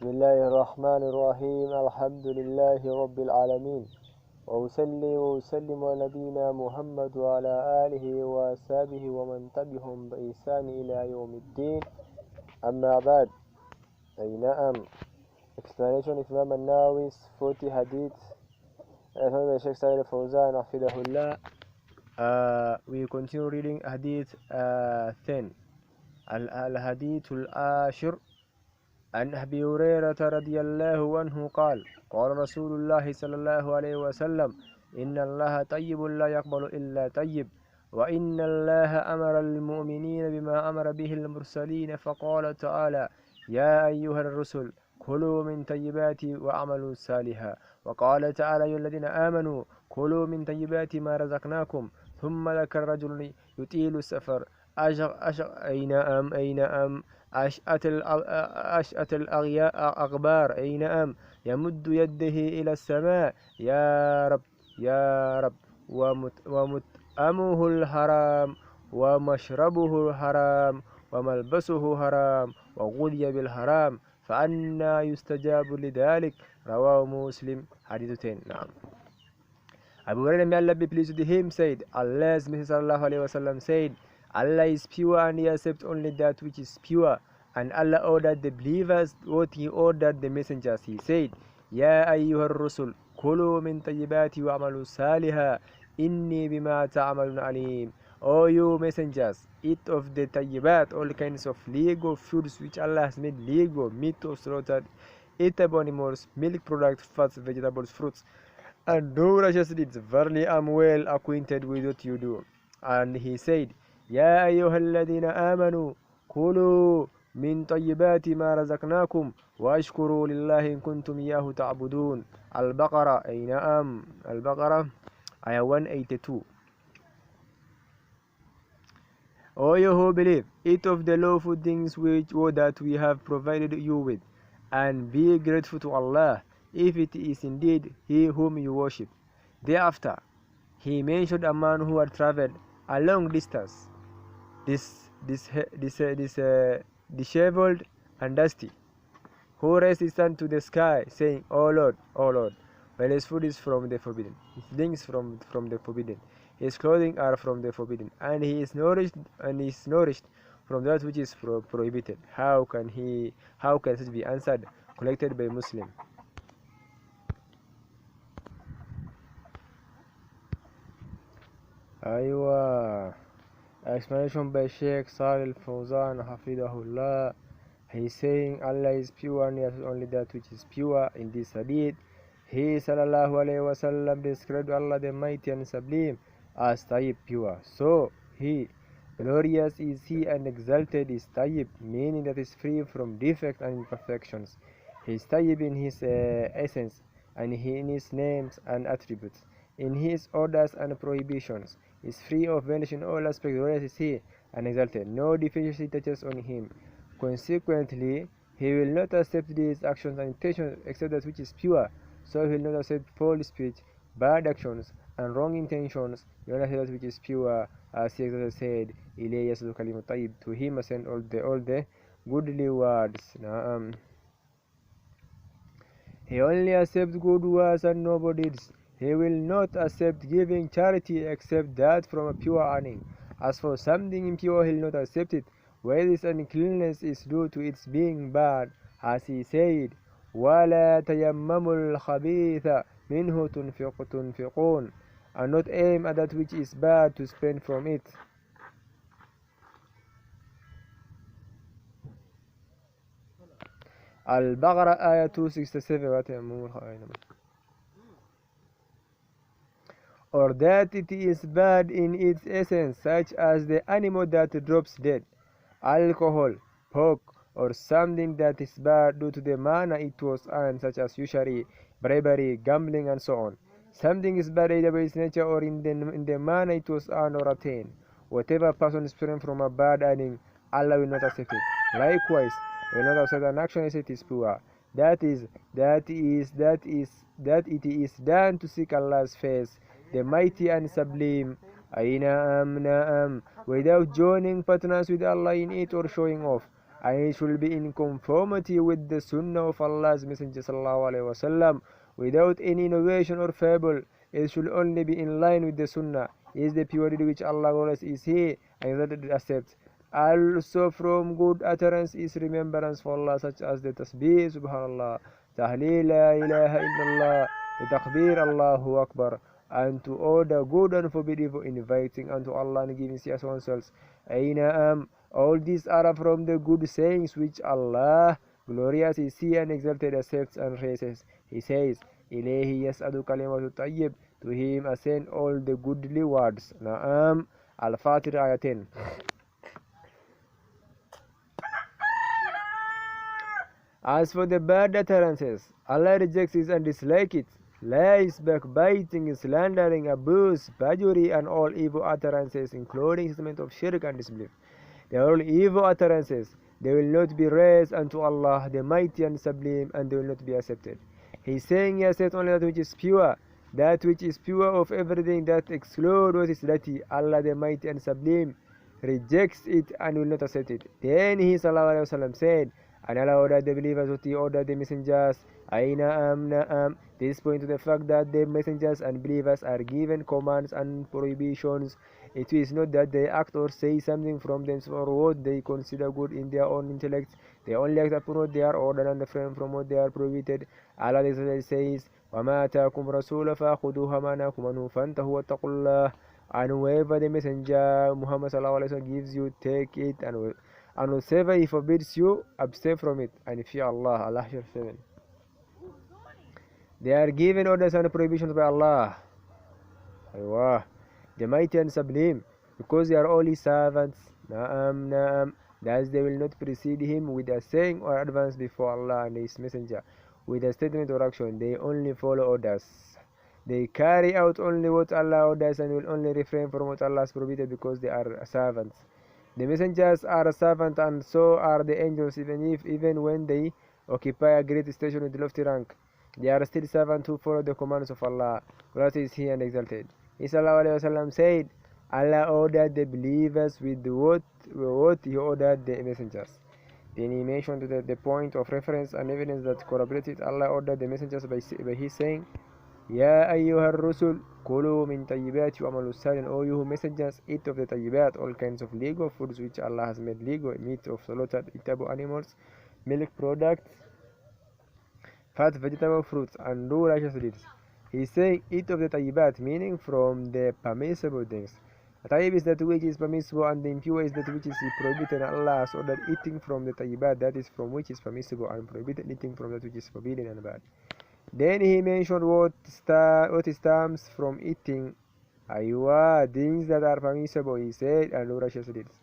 بسم الله الرحمن الرحيم الحمد لله رب العالمين وأصلي وأسلم على نبينا محمد وعلى آله وصحبه ومن تبعهم بإحسان إلى يوم الدين أما بعد أي نعم explanation of Imam An-Nawawi's 40 hadith by Sheikh Hadith By Fawzan حفظه الله. We continue reading hadith 10 الحديث العاشر عن أبي هريرة رضي الله عنه قال قال رسول الله صلى الله عليه وسلم إن الله طيب لا يقبل إلا طيب وإن الله أمر المؤمنين بما أمر به المرسلين فقال تعالى يا أيها الرسل كلوا من طيبات وأعملوا صالحا وقال تعالى يا الذين آمنوا كلوا من طيبات ما رزقناكم ثم ذكر رجل يطيل السفر أين أم أشأت الأغبار أين أم يمد يده إلى السماء يا رب يا رب ومطعمه الحرام ومشربه الحرام وملبسه حرام وغذي بالحرام فأنا يستجاب لذلك رواه مسلم حديث 10. نعم. Abu Hurairah, may Allah be pleased with him, said, Allah's Messenger sallallahu alayhi wasallam said, Allah is pure and he accepts only that which is pure. And Allah ordered the believers what he ordered the messengers. He said, Ya ayyuhar rusul, kulu min tayyibati wa amalu saliha, inni bima ta'amalun alim. O you messengers, eat of the tayyibat, all kinds of legal foods which Allah has made legal, meat or slaughtered, eatable animals, milk products, fats, vegetables, fruits, and do righteous deeds. Verily I am well acquainted with what you do. And he said, Ya ayyuhalladhina amanu, kulu min tayyibati ma razaqnakum wa ashkuru lillahi in kuntum iyyahu ta'budun. Al-Baqarah, ay na'am. Al-Baqarah, ayah 182. O you who believe, eat of the lawful things that we have provided you with, and be grateful to Allah, if it is indeed He whom you worship. Thereafter, he mentioned a man who had traveled a long distance, disheveled and dusty, who raised his hand to the sky, saying, O Lord, while his food is from the forbidden, his things from the forbidden, his clothing are from the forbidden, and he is nourished from that which is prohibited. How can such be answered? Collected by Muslim. Aywa. Explanation by Sheikh Hadith By Fawzan Hafidahullah. He is saying Allah is pure and he has only that which is pure. In this hadith, he sallallahu alayhi wasallam described Allah the mighty and sublime as tayyib, pure. So he glorious is he and exalted is tayyib, meaning that is free from defect and imperfections. He is tayyib in his essence, and in his names and attributes, in his orders and prohibitions. Is free of blemish in all aspects. Glorious is he and exalted, no deficiency touches on him. Consequently, he will not accept these actions and intentions except that which is pure. So he will not accept foul speech, bad actions, and wrong intentions. He will not accept that which is pure, as he said, Ilayya yasdu kalimu tayyib, to him ascend all the goodly words. He only accepts good words and noble deeds. He will not accept giving charity except that from a pure earning. As for something impure, he will not accept it, where this uncleanness is due to its being bad, as he said, وَلَا تَيَمَّمُوا الْخَبِيثَ مِنْهُ تُنْفِقُونَ, and not aim at that which is bad to spend from it. Al-Baqarah, ayah 267. Or that it is bad in its essence, such as the animal that drops dead, alcohol, pork, or something that is bad due to the manner it was earned, such as usury, bribery, gambling, and so on. Something is bad either by its nature or in the manner it was earned or attained. Whatever person is free from a bad earning, Allah will not accept it. Likewise, He will not accept an action except it is pure. That it is done to seek Allah's face, the mighty and sublime, without joining partners with Allah in it or showing off. and it should be in conformity with the Sunnah of Allah's Messenger sallallahu alaihi wasallam, without any innovation or fable. It should only be in line with the Sunnah. Is the pure deed which Allah glorifies is He, and that accepts. Also from good utterance is remembrance for Allah, such as the tasbih, subhanallah, tahleel, la ilaha illallah, the takbir, Allahu Akbar, and to order good and forbid evil, inviting unto Allah and giving serious oneself. Aina all these are from the good sayings which Allah, glorious is He and exalted, accepts and praises. He says, Ilayhi yas'adu kalimatu tayyib, to Him ascend all the goodly words. Naam. Al-Fatir ayah 10. As for the bad utterances, Allah rejects it and dislikes it. Lies, backbiting, slandering, abuse, perjury, and all evil utterances, including statement of shirk and disbelief. They are all evil utterances. They will not be raised unto Allah, the mighty and sublime, and they will not be accepted. He is saying, He accepts only that which is pure, that which is pure of everything that excludes what is dirty. Allah, the mighty and sublime, rejects it and will not accept it. Then He sallallahu alaihi wasallam said, and Allah ordered the believers what He ordered the messengers. Aina This points to the fact that the messengers and believers are given commands and prohibitions. It is not that they act or say something from themselves or what they consider good in their own intellect. They only act upon what they are ordered and refrain from what they are prohibited. Allah says, وَمَا أَتَاكُمْ رَسُولَ فَأَخُذُوهَ مَا نَهَاكُمْ عَنْهُ فَانْتَهُوا وَاتَّقُوا اللَّهَ. And whoever the messenger Muhammad sallallahu alaihi wasallam gives you, take it, and whatever He forbids you, abstain from it, and fear Allah. Al-Hashr 7. They are given orders and prohibitions by Allah, the mighty and sublime, because they are all His servants. Naam. Thus they will not precede Him with a saying or advance before Allah and His messenger with a statement or action. They only follow orders. They carry out only what Allah orders and will only refrain from what Allah has prohibited, because they are servants. The messengers are a servant, and so are the angels, even when they occupy a great station with lofty rank. They are still servants who follow the commands of Allah. Blessed is He and exalted. He sallallahu alaihi wasallam said, Allah ordered the believers with what He ordered the messengers. Then He mentioned the point of reference and evidence that corroborated Allah ordered the messengers by His saying, Ya ayyuhar rusul, kulu min tayyibati wa amalu salihan. O you messengers, eat of the tayyibat, all kinds of legal foods which Allah has made legal, meat of slaughtered eatable animals, milk products, fat vegetable fruits, and do righteous deeds. He is saying, eat of the tayyibat, meaning from the permissible things. The tayyib is that which is permissible, and the impure is that which is prohibited. Allah has ordered eating from the tayyibat, that is from which is permissible, and prohibited eating from that which is forbidden and bad. Then He mentioned what stems from eating, things that are permissible, He said, and do righteous deeds.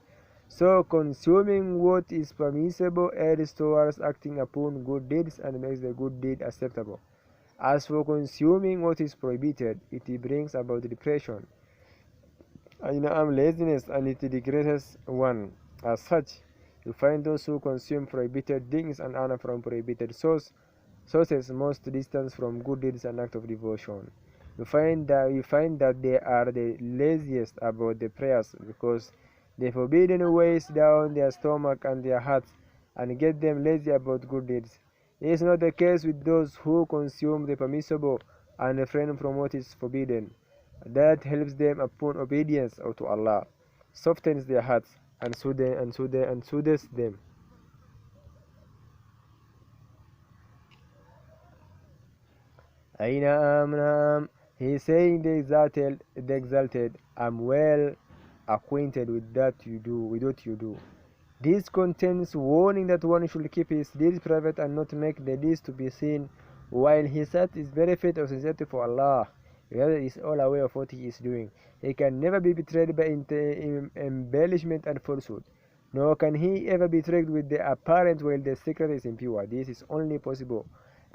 So consuming what is permissible aids towards acting upon good deeds and makes the good deed acceptable. As for consuming what is prohibited, it brings about depression, laziness, and it degrades one. As such, you find those who consume prohibited things and earn from prohibited sources most distance from good deeds and acts of devotion. You find that they are the laziest about the prayers, because the forbidden weighs down their stomach and their hearts and get them lazy about good deeds. It is not the case with those who consume the permissible and refrain from what is forbidden. That helps them upon obedience to Allah, softens their hearts, and soothes them. He is saying the exalted, I'm well acquainted with what you do. This contains warning that one should keep his deeds private and not make the deeds to be seen, while his heart is very fit of sincerity for Allah. The other is all aware of what he is doing. He can never be betrayed by embellishment and falsehood, nor can he ever be tricked with the apparent while the secret is impure. This is only possible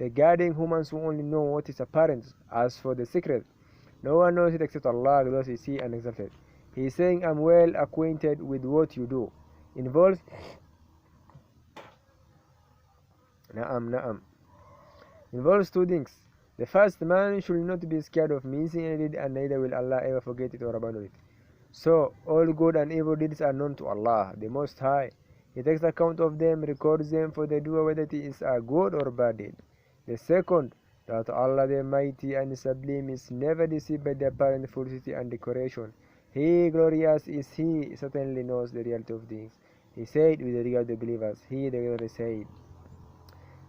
regarding humans who only know what is apparent. As for the secret, no one knows it except Allah, glorious is He and exalted. He is saying, I'm well acquainted with what you do. Involves two things. The first, man should not be scared of missing any deed, and neither will Allah ever forget it or abandon it. So all good and evil deeds are known to Allah, the Most High. He takes account of them, records them for the doer, whether it is a good or bad deed. The second, that Allah the Mighty and Sublime is never deceived by the apparent falsity and decoration. He, glorious is He, certainly knows the reality of things. He said with regard to the believers, He, the glory, said,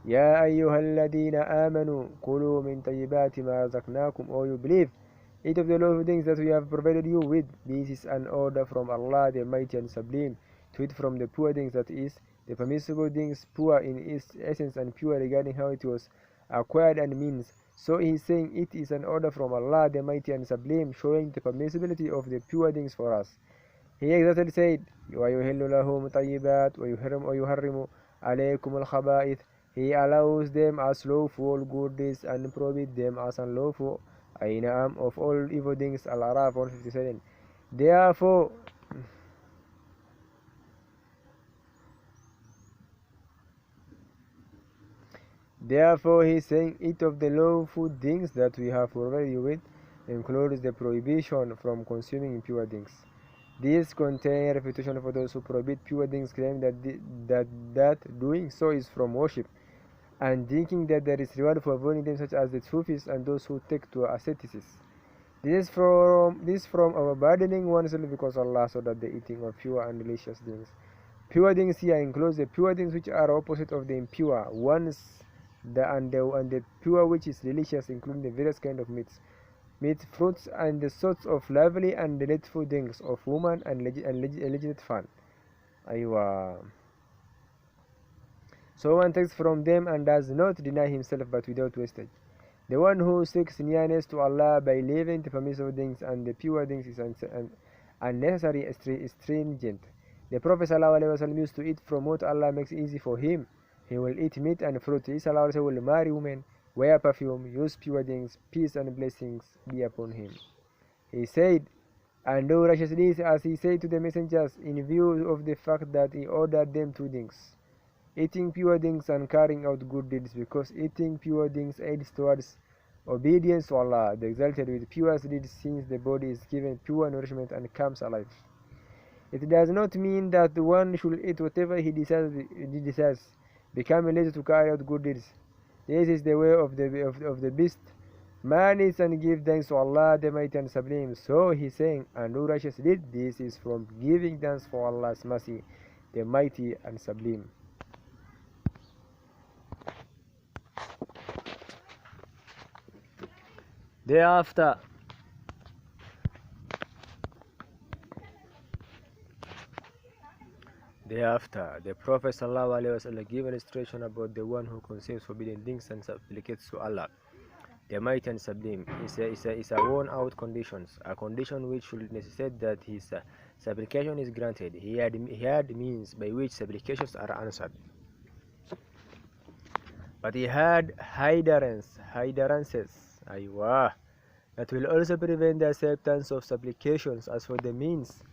يا أيها الذين آمنوا كلوا من طيبات ما رزقناكم. Or you believe, eat of the lawful things that we have provided you with. This is an order from Allah the Mighty and Sublime, to eat from the pure things, that is, the permissible things, pure in its essence and pure regarding how it was acquired and means. So he is saying it is an order from Allah the Mighty and Sublime, showing the permissibility of the pure things for us. He exactly said, وَيُهِلُّ لَهُمْ طَيِّبَاتٍ وَيُحَرِّمُ عَلَيْكُمُ الْخَبَائِثِ. He allows them as lawful good deeds and prohibits them as unlawful, of all evil things. Al-Araf 157. Therefore, he is saying, eat of the lawful things that we have provided you with, includes the prohibition from consuming impure things. These contain refutation for those who prohibit pure things, claim that doing so is from worship, and thinking that there is reward for avoiding them, such as the Sufis and those who take to asceticism. This from abandoning oneself because Allah so that the eating of pure and delicious things. Pure things here includes the pure things which are opposite of the impure ones, and the pure which is delicious, including the various kind of meat, fruits, and the sorts of lovely and delightful things of woman and legitimate fun. Aywa. So one takes from them and does not deny himself, but without wastage. The one who seeks nearness to Allah by leaving the permissible things and the pure things is unnecessary stringent. The Prophet ﷺ used to eat from what Allah makes easy for him. He will eat meat and fruit. He ﷺ will marry women, wear perfume, use pure things, peace and blessings be upon him. He said, and do righteous deeds as he said to the messengers, in view of the fact that he ordered them two things: eating pure things and carrying out good deeds, because eating pure things aids towards obedience to Allah, the exalted, with pure deeds, since the body is given pure nourishment and comes alive. It does not mean that one should eat whatever he desires, becoming lazy to carry out good deeds. This is the way of the beast. Man eats and gives thanks to Allah the Mighty and Sublime. So he is saying, and do righteous deeds. This is from giving thanks for Allah's mercy, the Mighty and Sublime. Thereafter, the Prophet ﷺ gave an illustration about the one who conceals forbidden things and supplicates to Allah, the Mighty and Sublime. It's a worn-out condition, a condition which should necessitate that his supplication is granted. He had means by which supplications are answered, but he had hindrances, that will also prevent the acceptance of supplications. As for the means,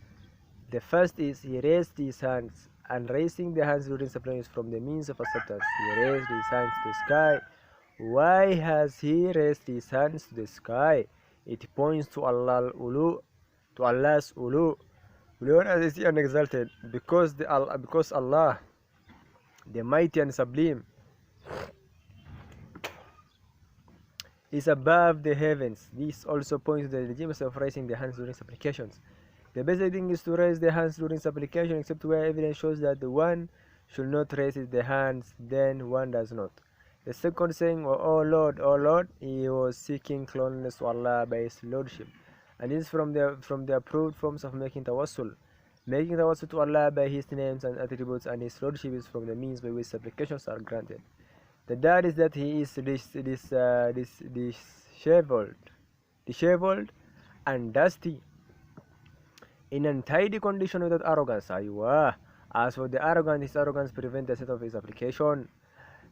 the first is he raised his hands, and raising the hands during supplication is from the means of acceptance. He raised his hands to the sky. Why has he raised his hands to the sky? It points to Allah's ulu, glorious and exalted, because Allah, the Mighty and Sublime, is above the heavens. This also points to the legitimacy of raising the hands during supplications. The basic thing is to raise the hands during supplication, except where evidence shows that the one should not raise the hands, then one does not. The second saying, O Lord, he was seeking closeness to Allah by his lordship, and this is from the approved forms of making tawassul. Making tawassul to Allah by his names and attributes and his lordship is from the means by which supplications are granted. The third is that he is disheveled and dusty, in untidy condition without arrogance. As for the arrogant, his arrogance prevents the set of his application.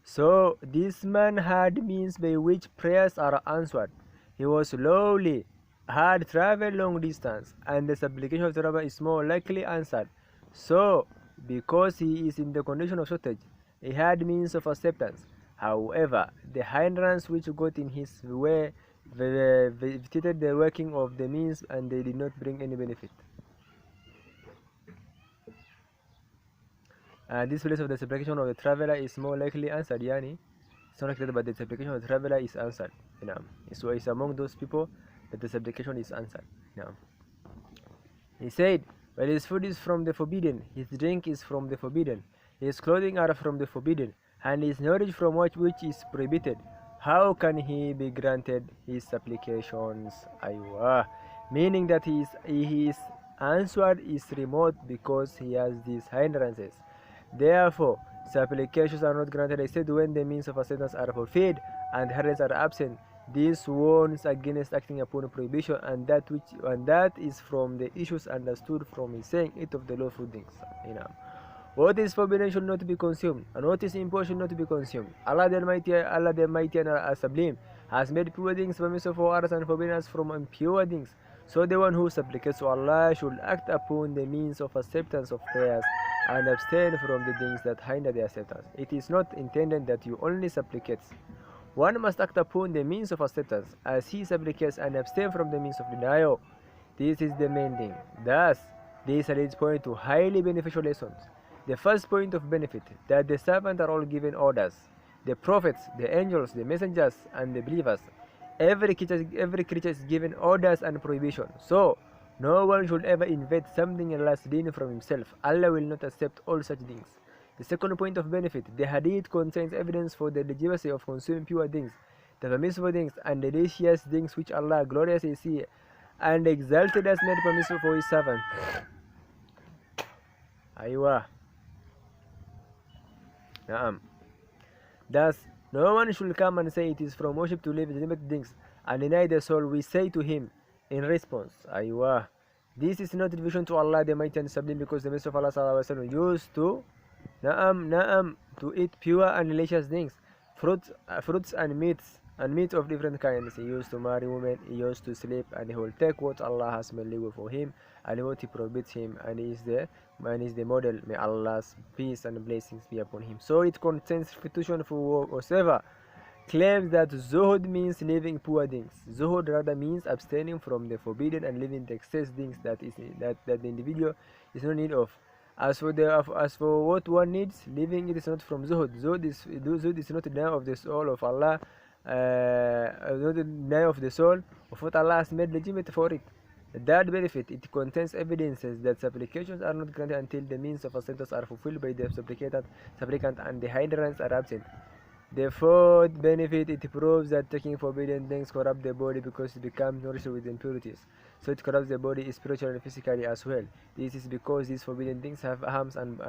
So this man had means by which prayers are answered. He was lowly, had traveled long distance, and the supplication of the rabbi is more likely answered. So, because he is in the condition of shortage, he had means of acceptance. However, the hindrance which got in his way vitiated the working of the means, and they did not bring any benefit. This place of the supplication of the traveler is more likely answered, yani. It's not like that, but the supplication of the traveler is answered. So it's among those people that the supplication is answered. He said, well, his food is from the forbidden, his drink is from the forbidden, his clothing are from the forbidden, and his knowledge from which is prohibited. How can he be granted his supplications? Aywa. Meaning that his answer is remote because he has these hindrances. Therefore, supplications are not granted except when the means of acceptance are fulfilled and hindrances are absent. This warns against acting upon prohibition, and that is from the issues understood from his saying, eat of the lawful things. What is forbidden should not be consumed, and what is impossible should not be consumed. Allah the Almighty and Sublime has made pure things permissible for others and forbidden us from impure things. So the one who supplicates to Allah should act upon the means of acceptance of prayers and abstain from the things that hinder the acceptance. It is not intended that you only supplicate. One must act upon the means of acceptance as he supplicates and abstain from the means of denial. This is the main thing. Thus, this leads point to highly beneficial lessons. The first point of benefit, that the servants are all given orders. The prophets, the angels, the messengers, and the believers. Every creature is given orders and prohibition. So, no one should ever invent something in Allah's deen from himself. Allah will not accept all such things. The second point of benefit, the hadith contains evidence for the legitimacy of consuming pure things, the permissible things, and delicious things which Allah gloriously sees and exalted has made permissible for his servant. Aywa. Thus, no one should come and say it is from worship to live legitimate things and deny the soul. We say to him in response, Aywa. This is not devotion to Allah the Mighty and Sublime, because the Messenger of Allah Sallallahu Alaihi Wasallam used to to eat pure and delicious things, fruits and meat of different kinds. He used to marry women, he used to sleep, and he will take what Allah has made legal for him and what he prohibits him, and he is the model. May Allah's peace and blessings be upon him. So it contains refutation for whoever claims that zuhud means living poor things. Zuhud rather means abstaining from the forbidden and living the excess things that the individual is no need of. As for what one needs, living it is not from zuhud. Zuhud is not the name of the soul of Allah, not the name of the soul of what Allah has made legitimate for it. That benefit, it contains evidences that supplications are not granted until the means of acceptance are fulfilled by the supplicant and the hindrances are absent. The fourth benefit, it proves that taking forbidden things corrupt the body because it becomes nourished with impurities. So it corrupts the body spiritually and physically as well. This is because these forbidden things have harms and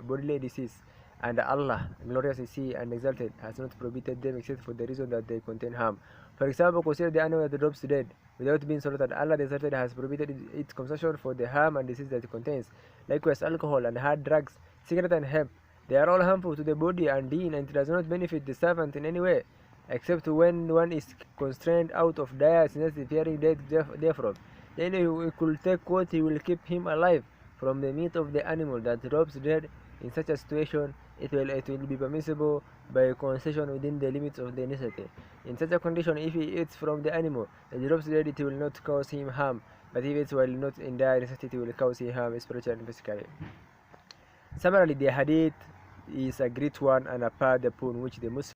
bodily disease. And Allah, glorious is He and exalted, has not prohibited them except for the reason that they contain harm. For example, consider the animal that drops dead without being slaughtered. Allah the exalted has prohibited its consumption for the harm and disease that it contains. Likewise, alcohol and hard drugs, cigarette and hemp, they are all harmful to the body and deen, and it does not benefit the servant in any way, except when one is constrained out of dire necessity, fearing death therefrom. Then he could take what he will keep him alive from the meat of the animal that drops dead. In such a situation, it will be permissible by concession within the limits of the necessity. In such a condition, if he eats from the animal that drops dead, it will not cause him harm, but if it will not in dire necessity, it will cause him harm spiritually and physically. Similarly, the hadith is a great one and a path upon which the Muslim